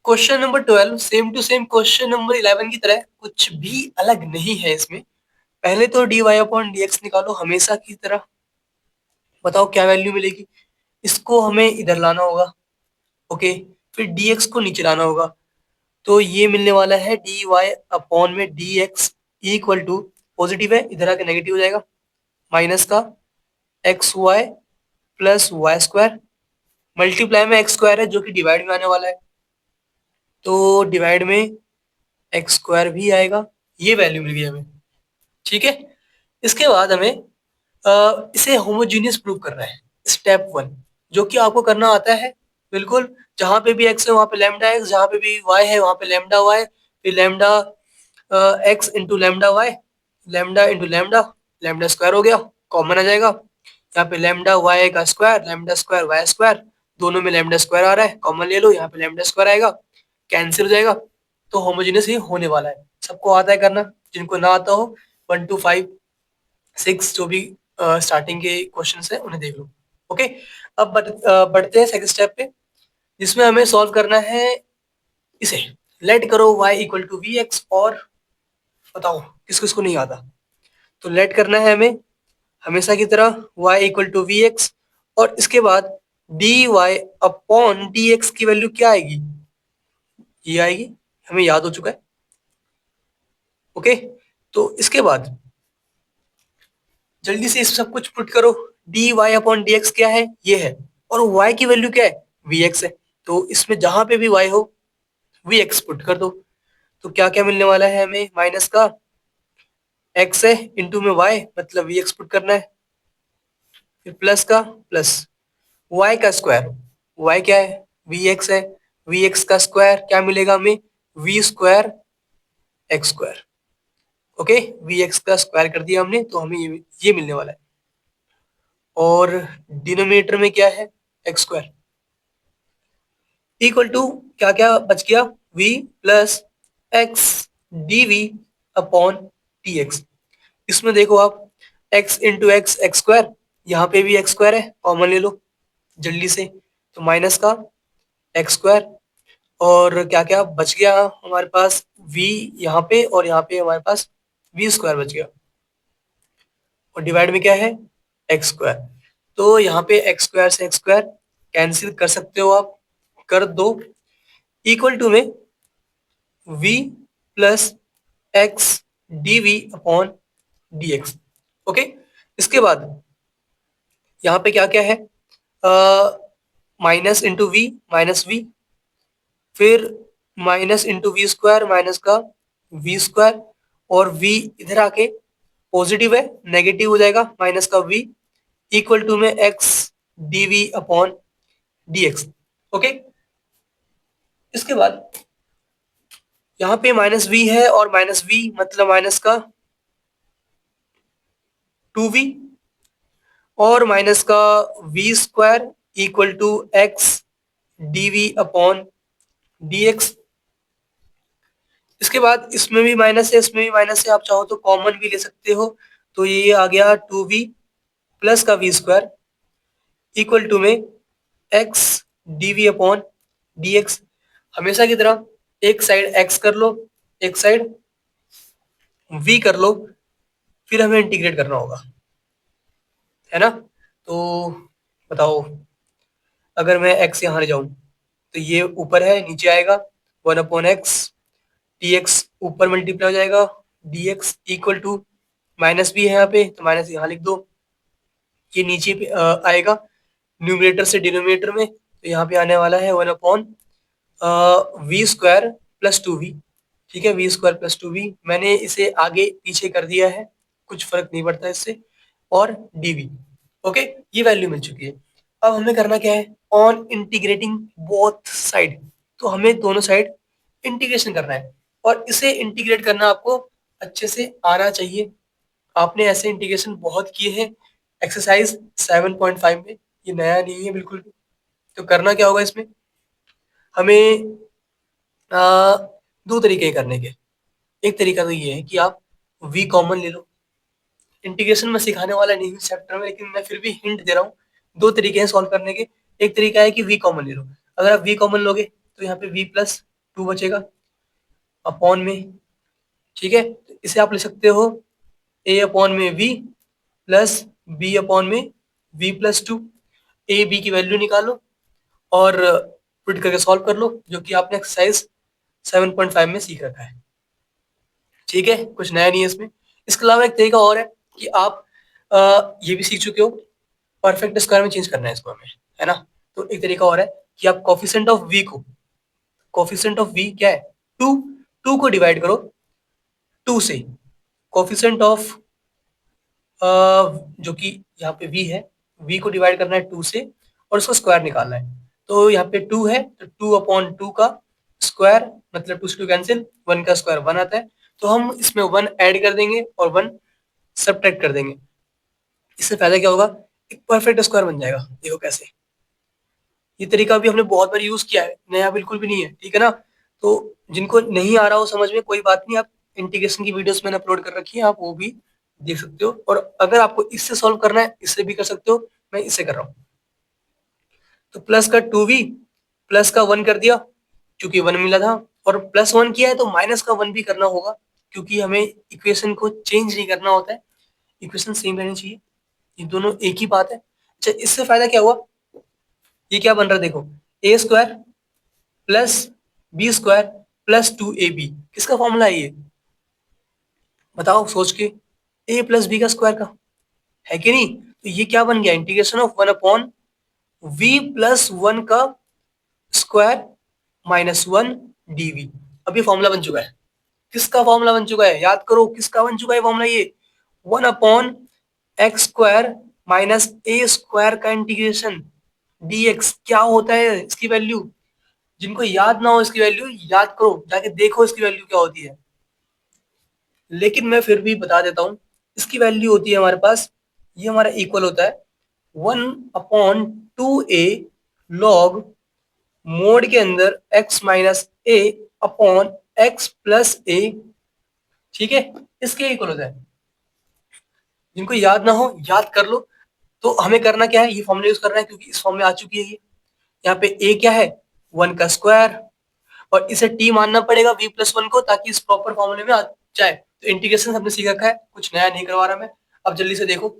Question number 12 same to same question number 11 की तरह, कुछ भी अलग नहीं है इसमें। पहले तो dy अपॉन dx निकालो हमेशा की तरह। बताओ क्या वैल्यू मिलेगी। इसको हमें इधर लाना होगा। ओके। फिर dx को नीचे लाना होगा। तो ये मिलने वाला है dy अपॉन में dx इक्वल टू, पॉजिटिव है इधर आके नेगेटिव हो जाएगा, माइनस का x y plus y square, multiply में एक्स स्क्वायर है जो कि डिवाइड में आने वाला है, तो डिवाइड में एक्स स्क्वायर भी आएगा। ये वैल्यू मिल गई हमें। ठीक है। इसके बाद हमें इसे होमोजीनियस प्रूव करना है, स्टेप 1, जो कि आपको करना आता है बिल्कुल। जहां पे भी एक्स है वहां पे लैम्डा एक्स, जहां पे भी वाई है वहां पे लैम्डा वाई, फिर lambda x into lambda y, lambda into lambda, lambda square हो गया, कॉमन आ जाएगा। यहाँ पे लैम्डा वाई का square, lambda square y square, दोनों में लैम्डा स्क्वायर आ रहा है, कॉमन ले लो, यहाँ पे लैम्डा स्क्वायर आएगा, कैंसिल हो जाएगा। तो होमोजेनियस ही होने वाला है। सबको आता है करना, जिनको ना आता हो 1 to 5 6 जो भी स्टार्टिंग के क्वेश्चंस है उन्हें देख लो। ओके। अब बढ़ते हैं सेकंड स्टेप पे, जिसमें हमें सॉल्व करना है इसे। लेट करो y equal to v x, और बताओ किस किस को नहीं आता। तो लेट करना है हमें हमेशा की तरह y equal to v x, और इसके बाद dy अपॉन dx की वैल्यू क्या आएगी, ये आएगी, हमें याद हो चुका है। ओके। तो इसके बाद जल्दी से इस सब कुछ पुट करो। dy अपॉन dx क्या है, ये है, और y की वैल्यू क्या है, vx है। तो इसमें जहां पे भी y हो vx पुट कर दो। तो क्या क्या मिलने वाला है हमें, माइनस का x है इंटू में y, मतलब vx पुट करना है, फिर प्लस का प्लस y का स्क्वायर, y क्या है, vx है, vx का स्क्वायर क्या मिलेगा हमें, v square x square. Okay. vx का स्क्वायर कर दिया हमने, तो हमें ये मिलने वाला है। और डिनोमिनेटर में क्या है, एक्स स्क्वायर इक्वल टू, क्या क्या बच गया, v plus x D we upon t x. इसमें देखो आप, x into x x square, यहाँ पे भी एक्स स्क्वायर है, कॉमन ले लो जल्दी से। तो माइनस का एक्स स्क्वायर, और क्या क्या बच गया हमारे पास, v यहाँ पे, और यहाँ पे हमारे पास v स्क्वायर बच गया, और डिवाइड में क्या है, एक्स स्क्वायर। तो यहाँ पे एक्स स्क्वायर से एक्स स्क्वायर कैंसिल कर सकते हो आप, कर दो, इक्वल टू में v plus x D we upon D X. Okay. इसके बाद यहाँ पे क्या क्या है, minus into V, minus V, फिर minus into V square, minus का वी स्क्वायर, और वी इधर आके पॉजिटिव है, नेगेटिव हो जाएगा, माइनस का वी, इक्वल टू में x D we upon D X. Okay. इसके बाद यहाँ पे माइनस वी है, और माइनस वी मतलब माइनस का टू वी, और माइनस का we square equal to x D we upon D x. इसके बाद इसमें भी माइनस है, इसमें भी माइनस है, आप चाहो तो कॉमन भी ले सकते हो। तो ये आ गया टू वी प्लस का वी स्क्वायर इक्वल टू में x D we upon D x. हमेशा की तरह एक साइड एक्स कर लो, एक साइड वी कर लो, फिर हमें इंटीग्रेट करना होगा, है ना। तो बताओ, अगर मैं एक्स यहाँ ले जाऊं तो ये ऊपर है, नीचे आएगा 1/x, डी एक्स ऊपर मल्टीप्लाई हो जाएगा, d x equal to, minus भी है यहाँ पे तो माइनस यहाँ लिख दो, ये नीचे पे आएगा न्यूमरेटर से डिनोमिनेटर में, तो यहाँ पे आने वाला है 1/, v square plus two v. ठीक है, v square plus two v, मैंने इसे आगे पीछे कर दिया है, कुछ फर्क नहीं पड़ता इससे, और डीवी। ओके। ये वैल्यू मिल चुकी है। अब हमें करना क्या है, ऑन इंटीग्रेटिंग बोथ साइड, तो हमें दोनों साइड इंटीग्रेशन करना है, और इसे इंटीग्रेट करना आपको अच्छे से आना चाहिए। आपने ऐसे इंटीग्रेशन बहुत किए हैं एक्सरसाइज 7.5 में, ये नया नहीं है बिल्कुल भी। तो करना क्या होगा इसमें, हमें आ, दो तरीके करने के। एक तरीका तो ये है कि आप v कॉमन ले लो। इंटीग्रेशन में सिखाने वाला नहीं हूँ चैप्टर में, लेकिन मैं फिर भी हिंट दे रहा हूँ। दो तरीके हैं सॉल्व करने के। एक तरीका है कि v कॉमन ले लो। अगर आप v कॉमन लोगे तो यहाँ पे v प्लस 2 बचेगा अपॉन में, ठीक है। तो इसे आप लिख सकते हो a अपॉन में v प्लस b अपॉन में v प्लस 2। a b की वैल्यू निकालो और पुट करके सॉल्व कर लो, जो कि आपने एक्सरसाइज 7.5 में सीख रखा है, ठीक है। कुछ नया नहीं है इसमें। इसके अलावा एक तरीका और है कि आप ये भी सीख चुके हो, परफेक्ट स्क्वायर में चेंज करना है इसको हमें, है ना। तो एक तरीका और है कि आप कोफिशिएंट ऑफ v को, कोफिशिएंट ऑफ v क्या है, 2, 2 को डिवाइड करो 2 से, कोफिशिएंट ऑफ जो कि यहाँ पे v है, v को डिवाइड करना है 2 से और उसका स्क्वायर निकालना है। तो यहाँ पे 2 है तो 2 अपॉन 2 का स्क्वायर, मतलब 2 से 2 कैंसिल, 1 का स्क्वायर 1 आता है। तो हम इसमें 1 ऐड कर देंगे और 1 सब्ट्रैक्ट कर देंगे। इससे फायदा क्या होगा, एक परफेक्ट स्क्वायर बन जाएगा। देखो कैसे, ये तरीका भी हमने बहुत बार यूज किया है, नया बिल्कुल भी नहीं है, ठीक है ना। तो जिनको नहीं आ रहा हो समझ में, कोई बात नहीं, आप इंटीग्रेशन की वीडियोस मैंने अपलोड कर रखी है, आप वो भी देख सकते हो। और अगर आपको इससे सॉल्व करना है इससे भी कर सकते हो, मैं इससे कर रहा हूँ। तो प्लस का 2v प्लस का 1 कर दिया क्योंकि 1 मिला था, और प्लस 1 किया है तो माइनस का 1 भी करना होगा, क्योंकि हमें इक्वेशन को चेंज नहीं करना होता है, इक्वेशन सेम रहनी चाहिए। ये दोनों एक ही बात है। अच्छा, इससे फायदा क्या हुआ, ये क्या बन रहा है देखो, A square plus B square plus 2ab, किसका फॉर्मूला है ये, बताओ सोच के, ए प्लस बी का स्क्वायर का, है कि नहीं। तो ये क्या बन गया, integration of 1 upon V plus 1 का स्क्वायर माइनस 1 डीवी। अब ये फॉर्मूला बन चुका है, किसका फॉर्मूला बन चुका है, याद करो किसका बन चुका है फॉर्मूला, ये 1 अपॉन एक्स स्क्वायर माइनस ए स्क्वायर का इंटीग्रेशन dx। क्या होता है इसकी वैल्यू, जिनको याद ना हो इसकी वैल्यू, याद करो, जाके देखो इसकी वैल्यू क्या होती है। लेकिन मैं फिर भी बता देता हूं, इसकी वैल्यू होती है हमारे पास, ये हमारा इक्वल होता है 1/2a लॉग मोड के अंदर x माइनस ए अपॉन एक्स प्लस ए, ठीक है, इसके इक्वल होता है। जिनको याद ना हो याद कर लो। तो हमें करना क्या है, ये फॉर्मूला यूज करना है, क्योंकि इस फॉर्म में आ चुकी है ये। यहाँ पे a क्या है, 1 का स्क्वायर, और इसे t मानना पड़ेगा v प्लस 1 को, ताकि इस प्रॉपर फॉर्मूले में आ जाए। तो इंटीग्रेशन हमने सीख रखा है, कुछ नया नहीं करवा रहा मैं। अब जल्दी से देखो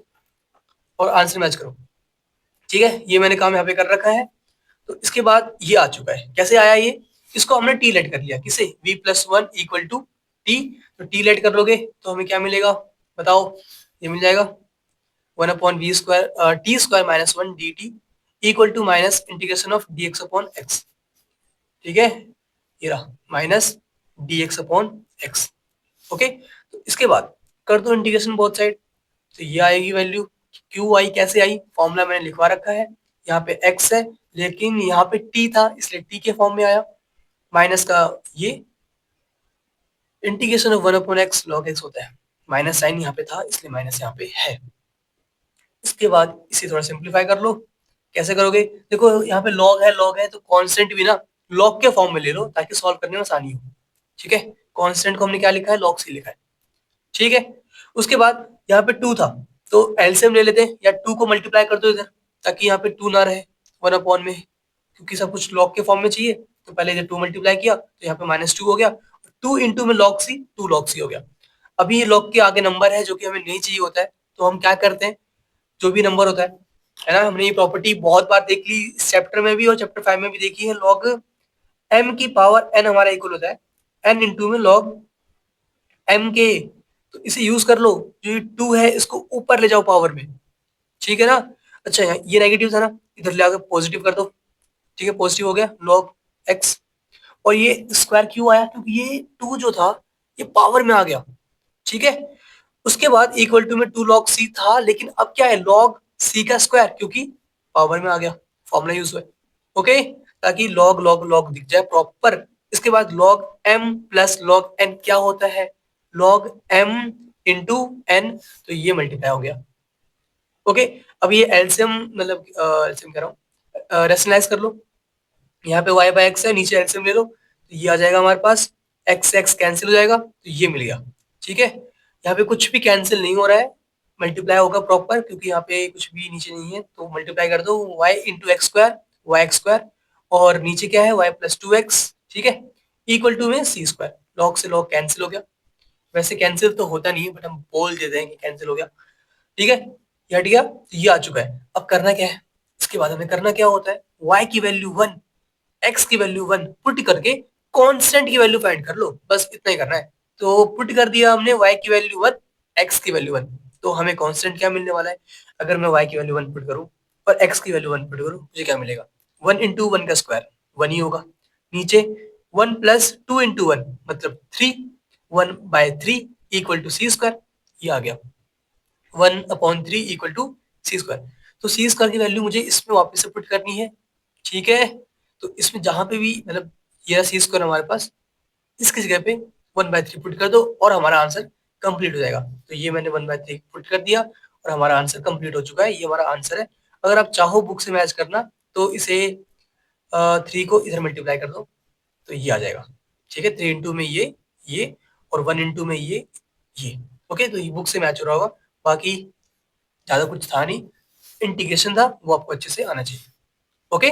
और आंसर मैच करो, ठीक है। ये मैंने काम यहाँ पे कर रखा है। तो इसके बाद ये आ चुका है, कैसे आया ये, इसको हमने टी लेट कर लिया, किसे, v plus 1 equal to t. तो टी लेट कर लोगे तो हमें क्या मिलेगा, बताओ, ये मिल जाएगा 1 upon v square t square minus 1 d t equal to minus integration of d x upon x, ठीक है। ये रहा minus d x upon x, okay. तो इसके बाद कर दो इंटीग्रेशन बोथ साइड, तो ये आएगी वैल्यू, क्यू आई कैसे आई, फॉर्मूला मैंने लिखवा रखा है, यहाँ पे x है लेकिन यहाँ पे t था इसलिए t के फॉर्म में आया, माइनस का ये integration of 1 upon x log x होता है, माइनस साइन यहाँ पे था इसलिए माइनस यहाँ पे है। इसके बाद इसे थोड़ा सिंप्लीफाई कर लो, कैसे करोगे, देखो यहाँ पे लॉग है तो कांस्टेंट भी ना लॉग के फॉर्म में ले लो ताकि सॉल्व करने में आसानी हो, ठीक है। कांस्टेंट को हमने क्या लिखा है, लॉग सी लिखा है, ठीक है। उसके बाद यहाँ पे 2 था तो एलसीएम ले लेते हैं, या 2 को मल्टीप्लाई कर दो इधर, ताकि यहाँ पे 2 ना रहे 1 अपॉन में, क्योंकि सब कुछ लॉग के फॉर्म में चाहिए। तो पहले इधर 2 मल्टीप्लाई किया तो यहाँ पे -2 हो गया, 2 इंटू में लॉग सी, 2 लॉग सी हो गया। अभी ये लॉग के आगे नंबर है जो कि हमें नहीं चाहिए होता है, तो हम क्या करते हैं, जो भी नंबर होता है ना, हमने ये प्रॉपर्टी बहुत बार देख ली, इस चैप्टर में भी और चैप्टर 5 में भी देखी है, लॉग m की पावर n हमारा इक्वल होता है n इंटू में लॉग m के। तो इसे यूज कर लो, जो ये 2 है इसको ऊपर ले जाओ पावर में, ठीक है ना। अच्छा, ये नेगेटिव था ना, इधर ले आकर पॉजिटिव कर दो, ठीक है, पॉजिटिव हो गया लॉग x। और ये स्क्वायर क्यों आया, क्योंकि ये 2 जो था ये पावर में आ गया, ठीक है। उसके बाद इक्वल टू में 2 log c था, लेकिन अब क्या है, log c का स्क्वायर, क्योंकि पावर में आ गया, फॉर्मूला यूज हुआ, ओके, ताकि log log log दिख जाए प्रॉपर। इसके बाद log m plus log n क्या होता है, log m इंटू n, तो ये मल्टीप्लाई हो गया, ओके। अब ये एलसीएम, मतलब एलसीएम कह रहा हूँ, रेशनलाइज कर लो, यहाँ पे y बाय x है, नीचे एलसीएम ले लो, तो ये आ जाएगा हमारे पास, x x कैंसिल हो जाएगा तो ये मिल गया, ठीक है। यहाँ पे कुछ भी कैंसिल नहीं हो रहा है, मल्टीप्लाई होगा प्रॉपर, क्योंकि यहाँ पे कुछ भी नीचे नहीं है, तो मल्टीप्लाई कर दो y into x square, y x square, और नीचे क्या है y प्लस 2x, ठीक है। इक्वल टू में सी स्क्वायर, लॉग से लॉग कैंसिल हो गया। वैसे कैंसिल तो होता नहीं है बट हम बोल देते हैं कि कैंसिल हो गया। ठीक है, ये हट गया, तो ये आ चुका है। अब करना क्या है, इसके बाद हमें करना क्या होता है, y की वैल्यू 1, x की वैल्यू 1 पुट करके कांस्टेंट की वैल्यू फाइंड कर लो, बस इतना ही करना है। तो पुट कर दिया हमने y की वैल्यू 1, x की वैल्यू 1, तो हमें कांस्टेंट क्या मिलने वाला है, अगर मैं y की वैल्यू 1 पुट करूं और x की वैल्यू 1 पुट करूं, मुझे क्या मिलेगा, 1 इंटू वन का स्क्वायर 1 ही होगा। नीचे 1 प्लस 2 इंटू वन मतलब 3, 1/3 इक्वल टू सी स्क्वायर, ये आ गया 1/3 इक्वल टू सी स्क्वायर। तो सी स्क्वायर की वैल्यू मुझे इसमें वापस से पुट करनी है। ठीक है, तो इसमें जहां पे भी मतलब ये सी स्क्वायर हमारे पास, इसकी जगह पे 1/3 पुट कर दो और हमारा आंसर कंप्लीट हो जाएगा। तो ये मैंने 1/3 पुट कर दिया और हमारा आंसर कंप्लीट हो चुका है, ये हमारा आंसर है। अगर आप चाहो बुक से मैच करना तो इसे 3 को इधर मल्टीप्लाई कर दो तो ये आ जाएगा। ठीक है, 3 इंटू में ये और 1 इंटू में ये। ओके, तो ये बुक से मैच हो रहा होगा, बाकी ज्यादा कुछ था नहीं, इंटीग्रेशन था वो आपको अच्छे से आना चाहिए। ओके।